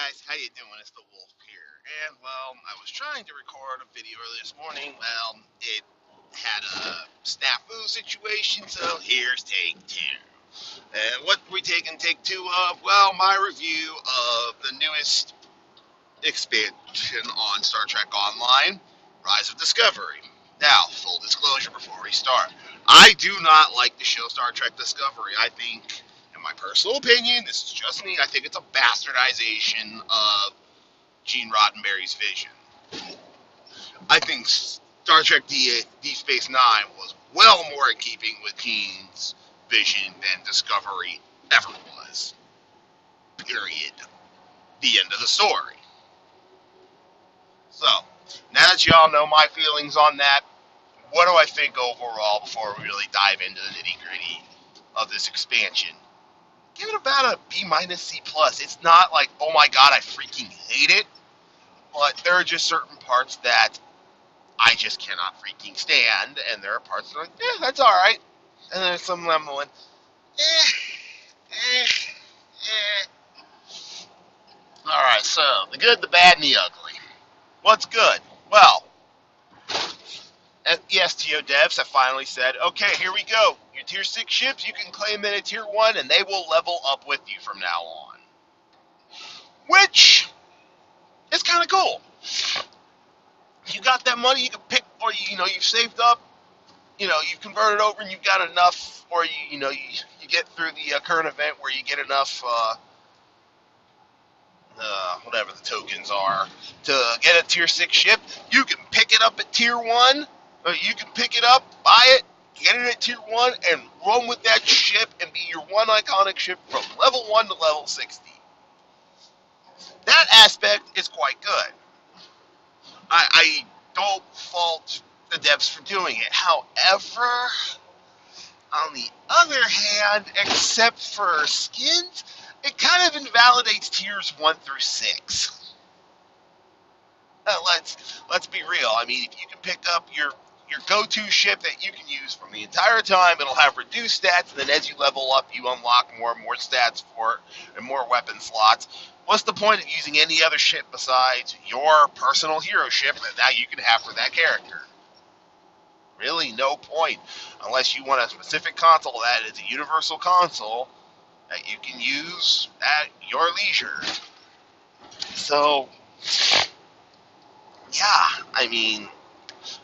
guys, how you doing? It's the Wolf here. And, well, I was trying to record a video earlier this morning. Well, it had a snafu situation, so here's take two. And what we taking take two of? Well, my review of the newest expansion on Star Trek Online, Rise of Discovery. Now, full disclosure before we start. I do not like the show Star Trek Discovery. I think, in my personal opinion, this is just me, I think it's a bastardization of Gene Roddenberry's vision. I think Star Trek Deep Space Nine was well more in keeping with Gene's vision than Discovery ever was. Period. The end of the story. So, now that y'all know my feelings on that, what do I think overall before we really dive into the nitty gritty of this expansion? Give it about a B minus C plus. It's not like, oh my god, I freaking hate it, but there are just certain parts that I just cannot freaking stand, and there are parts that are like, yeah, that's alright. And there's some I'm going, eh. Alright, so, the good, the bad, and the ugly. What's good? Well, the STO devs have finally said, okay, here we go. Your tier 6 ships, you can claim them at tier 1, and they will level up with you from now on. Which is kind of cool. You got that money, you can pick, or you've saved up, you've converted over, and you've got enough, or you get through the current event where you get enough, whatever the tokens are, to get a tier 6 ship. You can pick it up at tier 1, or you can pick it up, buy it, get it at tier 1, and run with that ship and be your one iconic ship from level 1 to level 60. That aspect is quite good. I don't fault the devs for doing it. However, on the other hand, except for skins, it kind of invalidates tiers 1 through 6. Let's be real. I mean, if you can pick up your go-to ship that you can use from the entire time, it'll have reduced stats, and then as you level up, you unlock more and more stats for it, and more weapon slots. What's the point of using any other ship besides your personal hero ship that now you can have for that character? Really, no point. Unless you want a specific console that is a universal console that you can use at your leisure. So, yeah, I mean,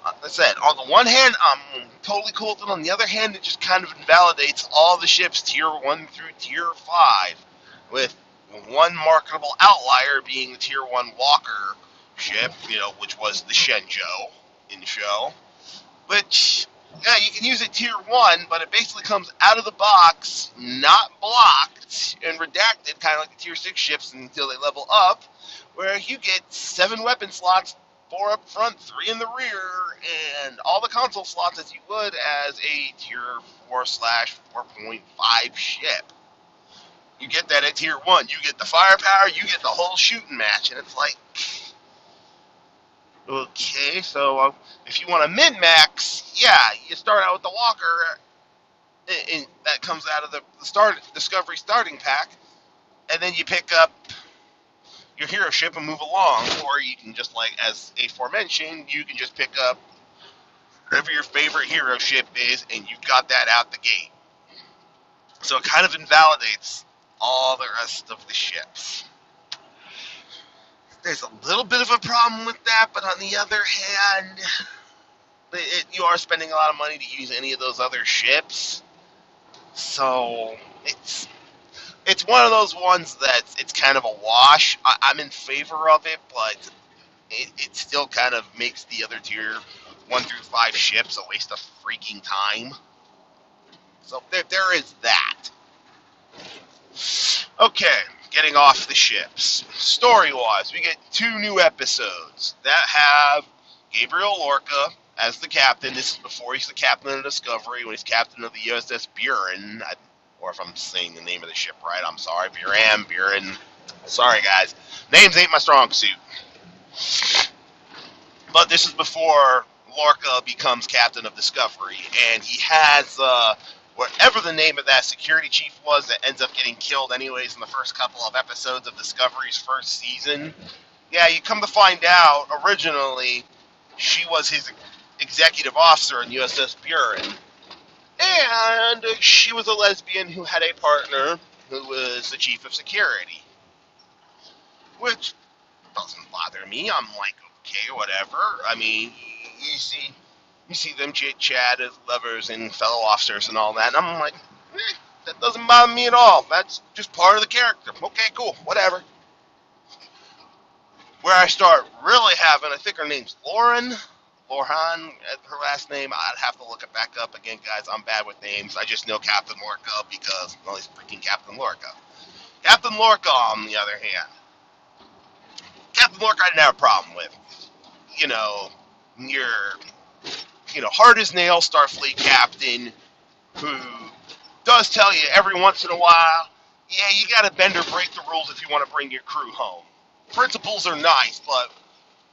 like I said, on the one hand, I'm totally cool with it. On the other hand, it just kind of invalidates all the ships tier 1 through tier 5, with one marketable outlier being the tier 1 Walker ship, which was the Shenzhou in the show. Which, yeah, you can use it tier 1, but it basically comes out of the box, not blocked, and redacted, kind of like the tier 6 ships until they level up, where you get 7 weapon slots, 4 up front, 3 in the rear, and all the console slots as you would as a tier 4/4.5 ship. You get that at tier 1. You get the firepower, you get the whole shooting match, and it's like, okay, so if you want a min-max, yeah, you start out with the Walker, and that comes out of the Discovery starting pack, and then you pick up your hero ship and move along, or you can just, like, as aforementioned, you can just pick up whatever your favorite hero ship is, and you've got that out the gate. So it kind of invalidates all the rest of the ships. There's a little bit of a problem with that, but on the other hand, you are spending a lot of money to use any of those other ships. So it's one of those ones that it's kind of a wash. I'm in favor of it, but it still kind of makes the other tier 1 through 5 ships a waste of freaking time. So there is that. Okay, getting off the ships. Story-wise, we get 2 new episodes that have Gabriel Lorca as the captain. This is before he's the captain of Discovery, when he's captain of the USS Buren. Or if I'm saying the name of the ship right, I'm sorry. Buren. Sorry, guys. Names ain't my strong suit. But this is before Lorca becomes captain of Discovery, and he has whatever the name of that security chief was that ends up getting killed anyways in the first couple of episodes of Discovery's first season. Yeah, you come to find out, originally, she was his executive officer in USS Buren. And she was a lesbian who had a partner who was the chief of security. Which doesn't bother me. I'm like, okay, whatever. I mean, you see them chit-chat as lovers and fellow officers and all that, and I'm like, that doesn't bother me at all. That's just part of the character. Okay, cool, whatever. Where I start really having, I think her name's Lorhan, her last name. I'd have to look it back up again, guys. I'm bad with names. I just know Captain Lorca because, well, he's freaking Captain Lorca. Captain Lorca, on the other hand, Captain Lorca I didn't have a problem with. You know, your, hard as nails Starfleet captain who does tell you every once in a while, yeah, you got to bend or break the rules if you want to bring your crew home. Principles are nice, but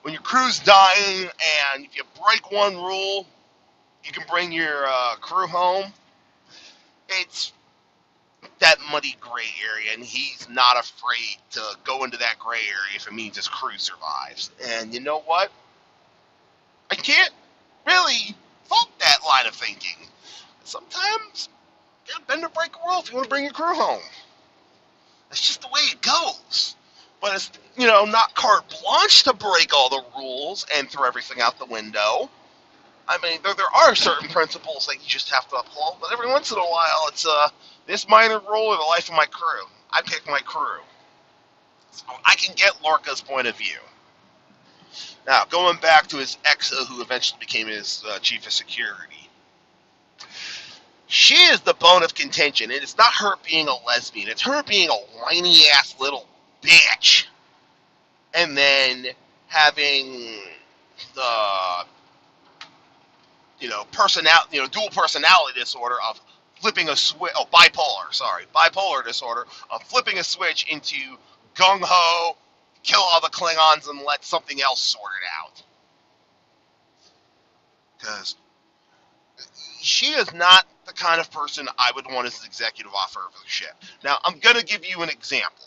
when your crew's dying and if you break one rule, you can bring your crew home. It's that muddy gray area, and he's not afraid to go into that gray area if it means his crew survives. And you know what? I can't really fault that line of thinking. Sometimes you gotta bend or break a rule if you want to bring your crew home. That's just the way it goes. But it's, not carte blanche to break all the rules and throw everything out the window. I mean, there are certain principles that you just have to uphold, but every once in a while, it's this minor rule or the life of my crew. I pick my crew. So I can get Lorca's point of view. Now, going back to his XO, who eventually became his chief of security. She is the bone of contention, and it's not her being a lesbian. It's her being a whiny-ass little bitch. And then having the, dual personality disorder of flipping a switch, bipolar disorder of flipping a switch into gung-ho, kill all the Klingons and let something else sort it out. Because she is not the kind of person I would want as an executive officer of the ship. Now, I'm going to give you an example.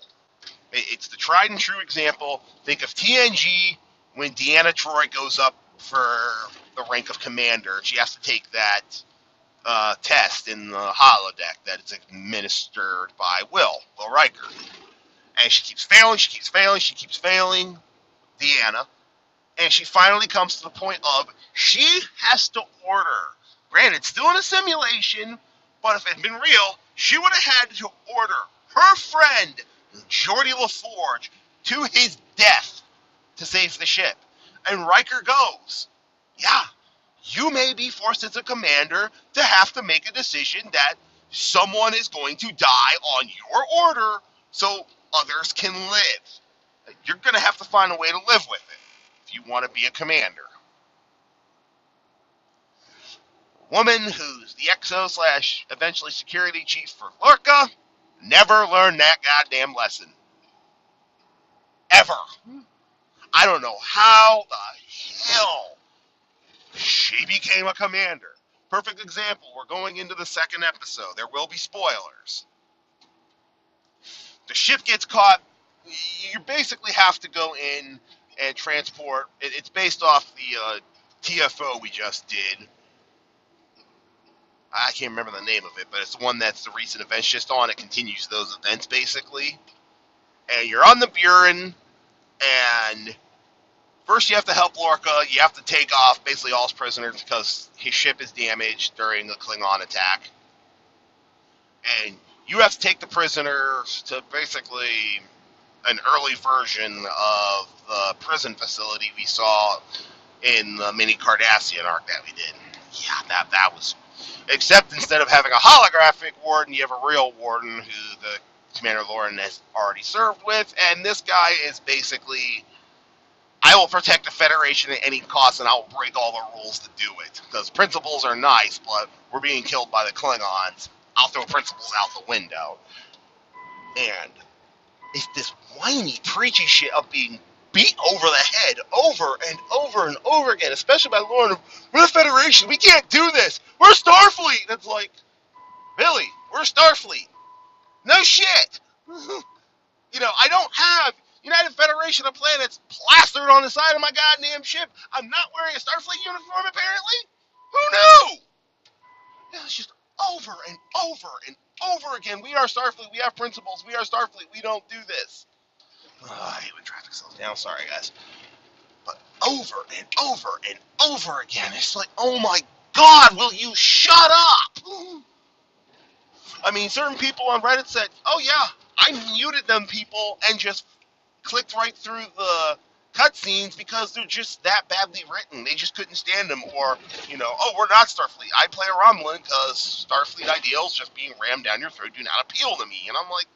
It's the tried and true example. Think of TNG when Deanna Troi goes up for the rank of commander. She has to take that test in the holodeck that is administered by Will Riker. And she keeps failing, Deanna. And she finally comes to the point of she has to order. Granted, still in a simulation, but if it had been real, she would have had to order her friend, Geordi LaForge, to his death to save the ship. And Riker goes, yeah, you may be forced as a commander to have to make a decision that someone is going to die on your order so others can live. You're going to have to find a way to live with it if you want to be a commander. Woman who's the XO / eventually security chief for Lorca never learned that goddamn lesson. Ever. I don't know how the hell she became a commander. Perfect example. We're going into the second episode. There will be spoilers. The ship gets caught. You basically have to go in and transport. It's based off the TFO we just did. I can't remember the name of it, but it's the one that's the recent events just on. It continues those events, basically. And you're on the Buren, and first you have to help Lorca. You have to take off basically all his prisoners because his ship is damaged during a Klingon attack. And you have to take the prisoners to basically an early version of the prison facility we saw in the mini Cardassian arc that we did. Yeah, that was... Except instead of having a holographic warden, you have a real warden who the Commander Lauren has already served with, and this guy is basically, I will protect the Federation at any cost, and I will break all the rules to do it. Because principles are nice, but we're being killed by the Klingons. I'll throw principles out the window. And it's this whiny, preachy shit of being beat over the head over and over and over again, especially by Lauren. We're the Federation. We can't do this. We're Starfleet. And it's like, Really? We're Starfleet. No shit. I don't have United Federation of Planets plastered on the side of my goddamn ship. I'm not wearing a Starfleet uniform, apparently. Who knew? It's just over and over and over again. We are Starfleet. We have principles. We are Starfleet. We don't do this. I hate when traffic slows down. Sorry, guys. But over and over and over again, it's like, oh my God, will you shut up? I mean, certain people on Reddit said, oh yeah, I muted them people and just clicked right through the cutscenes because they're just that badly written. They just couldn't stand them. Or, oh, we're not Starfleet. I play a Romulan because Starfleet ideals just being rammed down your throat do not appeal to me. And I'm like,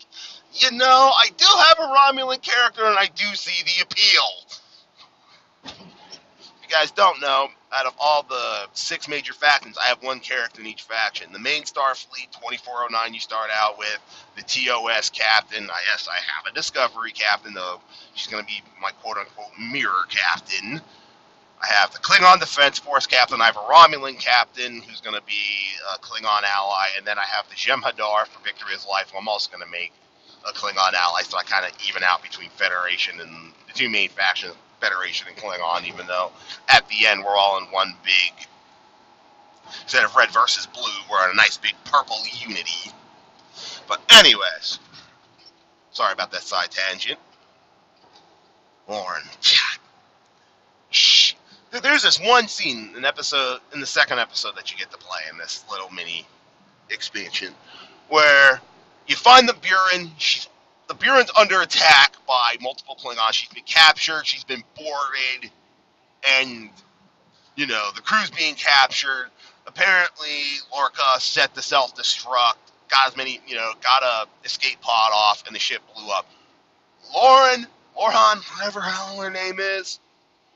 I do have a Romulan character and I do see the appeal. If you guys don't know, out of all the 6 major factions, I have one character in each faction. The main Starfleet, 2409, you start out with. The TOS captain. Yes, I have a Discovery captain, though. She's going to be my quote-unquote mirror captain. I have the Klingon Defense Force captain. I have a Romulan captain who's going to be a Klingon ally. And then I have the Jem'Hadar for Victory is Life, who I'm also going to make a Klingon ally. So I kind of even out between Federation and the 2 main factions, Federation and Klingon, even though at the end we're all in one big, instead of red versus blue, we're in a nice big purple unity. But anyways, sorry about that side tangent. Lauren, shh. There's this one scene in the second episode that you get to play in this little mini expansion, where you find the Buren. The Buren's under attack by multiple Klingons. She's been captured. She's been boarded, and the crew's being captured. Apparently, Lorca set the self-destruct, got a escape pod off, and the ship blew up. Lorhan, whatever hell her name is,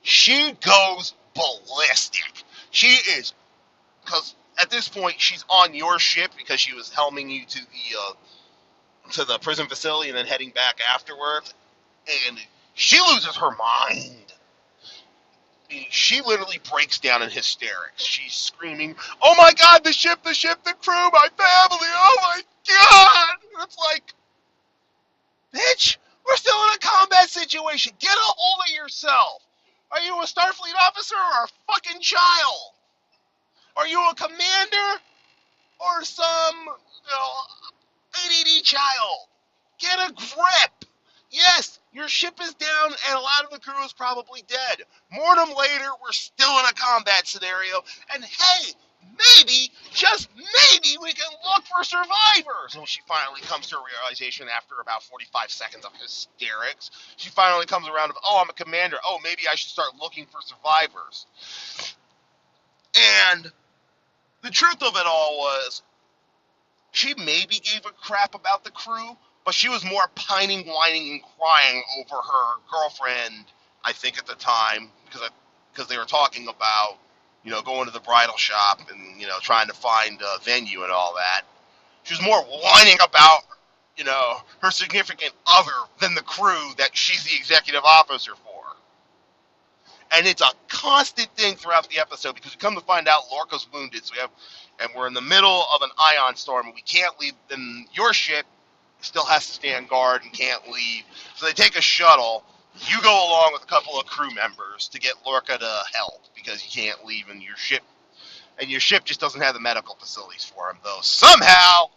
she goes ballistic. She is, because at this point she's on your ship because she was helming you to the prison facility and then heading back afterwards, and she loses her mind. She literally breaks down in hysterics. She's screaming, "Oh my God, the ship, the crew, my family, oh my God!" It's like, bitch, we're still in a combat situation. Get a hold of yourself. Are you a Starfleet officer or a fucking child? Are you a commander or some, ADD child? Get a grip. Yes, your ship is down and a lot of the crew is probably dead. Mortem later, we're still in a combat scenario, and hey, maybe, just maybe, we can look for survivors. And she finally comes to a realization after about 45 seconds of hysterics. She finally comes around of, oh, I'm a commander. Oh, maybe I should start looking for survivors. And the truth of it all was, she maybe gave a crap about the crew, but she was more pining, whining, and crying over her girlfriend, I think at the time, because they were talking about, going to the bridal shop and, trying to find a venue and all that. She was more whining about, her significant other than the crew that she's the executive officer for. And it's a constant thing throughout the episode because we come to find out Lorca's wounded, and we're in the middle of an ion storm, and we can't leave. Then your ship still has to stand guard and can't leave. So they take a shuttle. You go along with a couple of crew members to get Lorca to help because you can't leave in your ship. And your ship just doesn't have the medical facilities for him, though somehow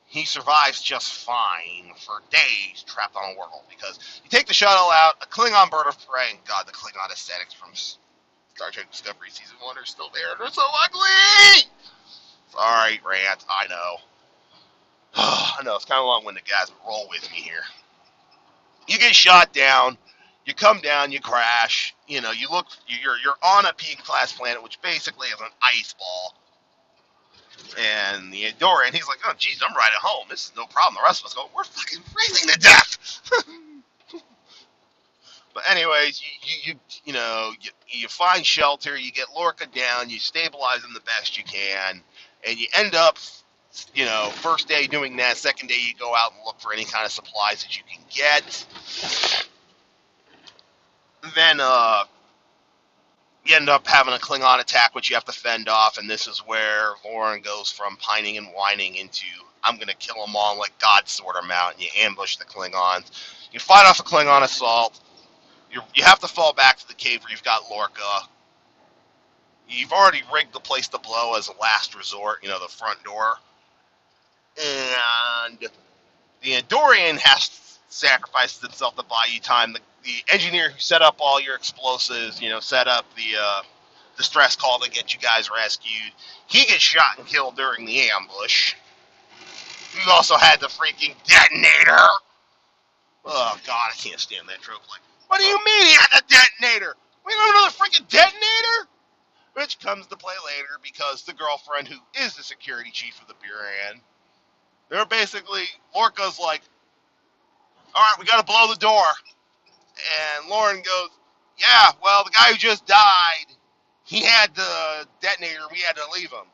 he survives just fine for days trapped on a world. Because you take the shuttle out, a Klingon bird of prey, and God, the Klingon aesthetics from Star Trek Discovery Season 1 are still there. They're so ugly! Sorry, rant, I know. I know, it's kind of long-winded, guys, but roll with me here. You get shot down, you come down, you crash, you're on a P-class planet, which basically is an ice ball. And the Andorian, he's like, oh, geez, I'm right at home. This is no problem. The rest of us go, we're fucking freezing to death. But anyways, you find shelter, you get Lorca down, you stabilize them the best you can, and you end up, first day doing that, second day you go out and look for any kind of supplies that you can get. Then, You end up having a Klingon attack, which you have to fend off, and this is where Lauren goes from pining and whining into I'm going to kill them all, like God sort them out, and you ambush the Klingons. You fight off a Klingon assault. You have to fall back to the cave where you've got Lorca. You've already rigged the place to blow as a last resort, the front door. And the Andorian has sacrificed himself to buy you time. The engineer who set up all your explosives, set up the distress call to get you guys rescued, he gets shot and killed during the ambush. You also had the freaking detonator. Oh, God, I can't stand that trope. Like, what do you mean he had the detonator? We don't have another freaking detonator? Which comes to play later because the girlfriend, who is the security chief of the Buran, they're basically, Lorca's like, all right, we got to blow the door. And Lauren goes, yeah, well, the guy who just died, he had the detonator. We had to leave him.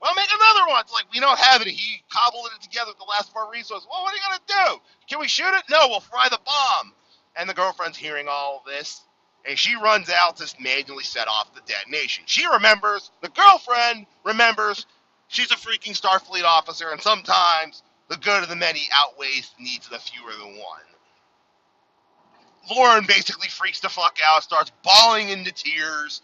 Well, make another one. It's like, we don't have it. He cobbled it together with the last of our resources. Well, what are you going to do? Can we shoot it? No, we'll fry the bomb. And the girlfriend's hearing all of this, and she runs out to manually set off the detonation. She remembers, the girlfriend remembers, she's a freaking Starfleet officer, and sometimes the good of the many outweighs the needs of the fewer than one. Lauren basically freaks the fuck out, starts bawling into tears.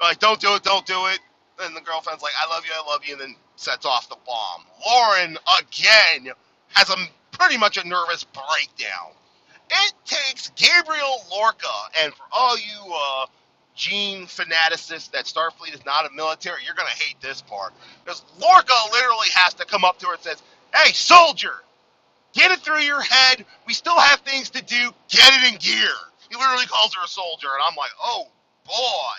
Like, don't do it, don't do it. And the girlfriend's like, I love you, and then sets off the bomb. Lauren, again, has pretty much a nervous breakdown. It takes Gabriel Lorca, and for all you Gene fanaticists that Starfleet is not a military, you're going to hate this part. Because Lorca literally has to come up to her and says, hey, soldier, get it through your head. We still have things to do. Get it in gear. He literally calls her a soldier, and I'm like, oh, boy.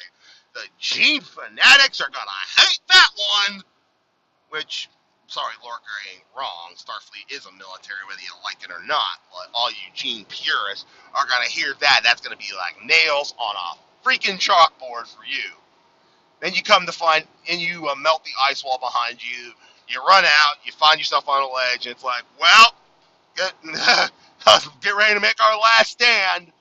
The Gene fanatics are going to hate that one. Which, sorry, Lorca ain't wrong. Starfleet is a military, whether you like it or not. But all you Gene purists are going to hear that. That's going to be like nails on a freaking chalkboard for you. Then you come to find, and you melt the ice wall behind you. You run out. You find yourself on a ledge, and it's like, well, get ready to make our last stand.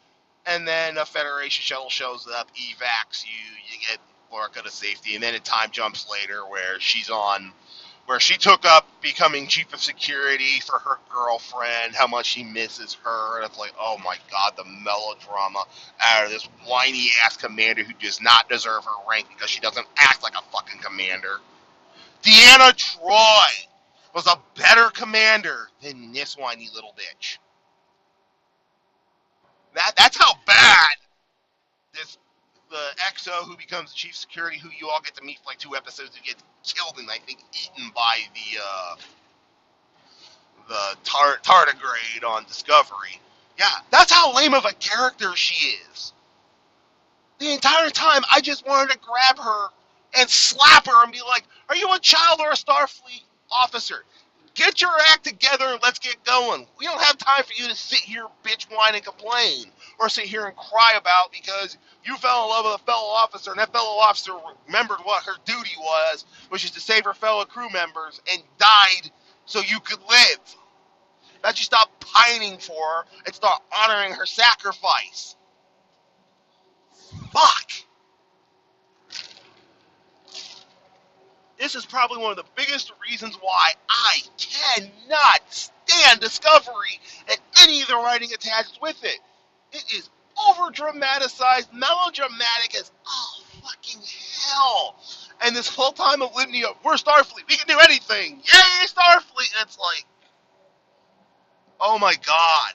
And then a Federation shuttle shows up, evacs you. You get Lorca to safety, and then a time jumps later where she took up becoming chief of security for her girlfriend, how much she misses her, and it's like, oh my God, the melodrama out of this whiny ass commander who does not deserve her rank because she doesn't act like a fucking commander. Deanna Troi was a better commander than this whiny little bitch. That's how bad the XO who becomes the chief security, who you all get to meet for like 2 episodes, who gets killed and I think eaten by the tardigrade on Discovery. Yeah, that's how lame of a character she is. The entire time, I just wanted to grab her and slap her and be like, are you a child or a Starfleet officer? Get your act together and let's get going. We don't have time for you to sit here, bitch, whine, and complain. Or sit here and cry about because you fell in love with a fellow officer and that fellow officer remembered what her duty was, which is to save her fellow crew members, and died so you could live. That you stop pining for her and start honoring her sacrifice. Fuck! This is probably one of the biggest reasons why I cannot stand Discovery and any of the writing attached with it. It is over-dramatized, melodramatic as oh fucking hell. And this whole time of litany of, we're Starfleet, we can do anything, yay Starfleet! And it's like, oh my God,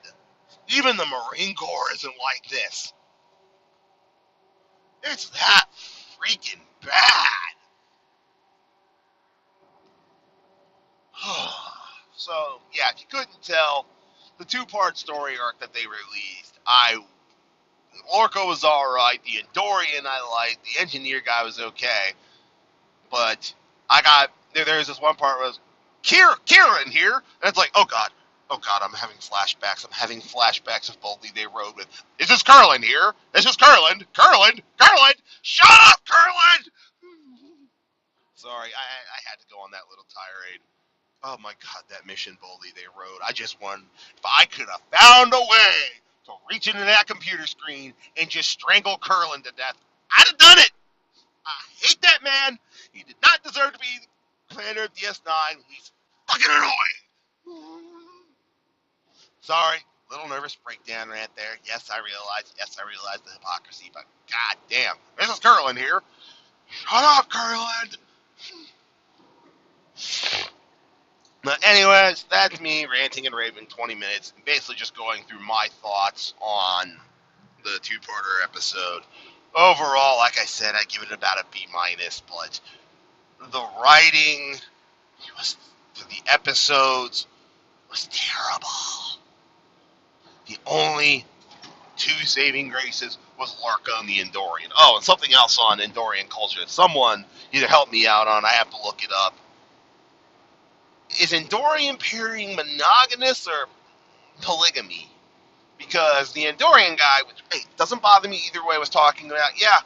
even the Marine Corps isn't like this. It's that freaking bad. So, yeah, if you couldn't tell, the 2-part story arc that they released, Lorca was alright, the Andorian I liked, the engineer guy was okay, but there's this one part where it was, Kira in here, and it's like, oh god, I'm having flashbacks of Boldly Day Road with, is this Curlin here? Is this Curlin? Shut up, Curlin! Sorry, I had to go on that little tirade. Oh my god, that mission Boldly Day Road. I just won. If I could have found a way to reach into that computer screen and just strangle Curlin to death. I'd have done it. I hate that man. He did not deserve to be commander of DS9. He's fucking annoying. Sorry, little nervous breakdown rant there. Yes, I realize. Yes, I realize the hypocrisy, but god damn, this is Curlin here. Shut up, Curlin. But anyways, that's me ranting and raving 20 minutes, basically just going through my thoughts on the two-parter episode. Overall, like I said, I give it about a B minus, but the writing was for the episodes was terrible. The only two saving graces was Lorca and the Endorian. Oh, and something else on Endorian culture that someone either help me out on, I have to look it up. Is Endorian pairing monogamous or polygamy? Because the Endorian guy, which hey, doesn't bother me either way, was talking about, yeah,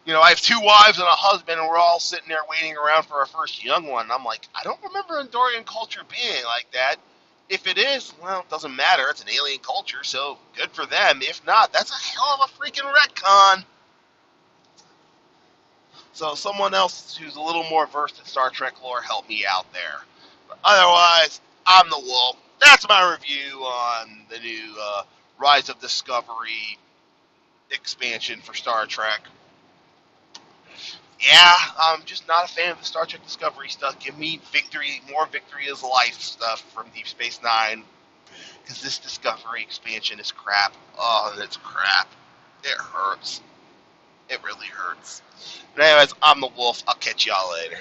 you know, I have two wives and a husband, and we're all sitting there waiting around for our first young one. And I'm like, I don't remember Endorian culture being like that. If it is, well, it doesn't matter. It's an alien culture, so good for them. If not, that's a hell of a freaking retcon. So someone else who's a little more versed in Star Trek lore, help me out there. But otherwise, I'm the Wolf. That's my review on the new Rise of Discovery expansion for Star Trek. Yeah, I'm just not a fan of the Star Trek Discovery stuff. Give me victory, more Victory is Life stuff from Deep Space Nine. Because this Discovery expansion is crap. Oh, it's crap. It hurts. It really hurts. But anyways, I'm the Wolf. I'll catch y'all later.